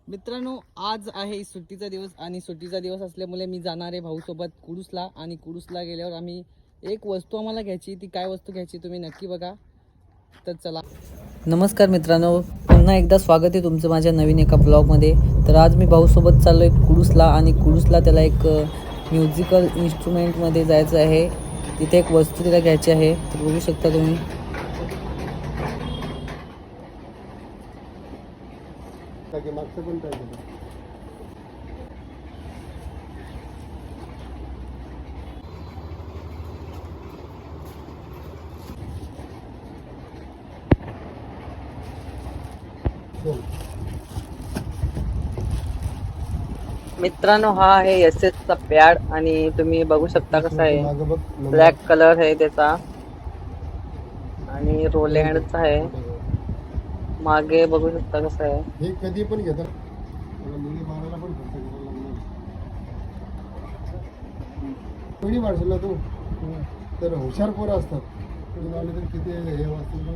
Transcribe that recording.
मित्रांनो, आज आहे सुट्टीचा दिवस आणि सुट्टीचा दिवस असल्यामुळे मी जाणार आहे भाऊसोबत कुडूसला. आणि कुडूसला गेल्यावर आम्ही एक वस्तू आम्हाला घ्यायची, ती काय वस्तू घ्यायची तुम्ही नक्की बघा. तर चला. नमस्कार मित्रांनो, पुन्हा एकदा स्वागत आहे तुमचं माझ्या नवीन एका ब्लॉगमध्ये. तर आज मी भाऊसोबत चाललो आहे कुडूसला आणि कुडूसला त्याला एक म्युझिकल इन्स्ट्रुमेंटमध्ये जायचं आहे. तिथे एक वस्तू त्याला घ्यायची आहे. तर बघू शकता तुम्ही. मागचं पण पाहिजे. मित्रांनो, हा आहे SS चा पॅड आणि तुम्ही बघू शकता कसा आहे. ब्लॅक कलर आहे त्याचा आणि रोलँडचा आहे. मागे बघू शकता कसं आहे. हे कधी पण घेतात. मुली मारायला पण कोणी वाढला तू तर हुशार पोरं असतात. तर किती हे वाचतील.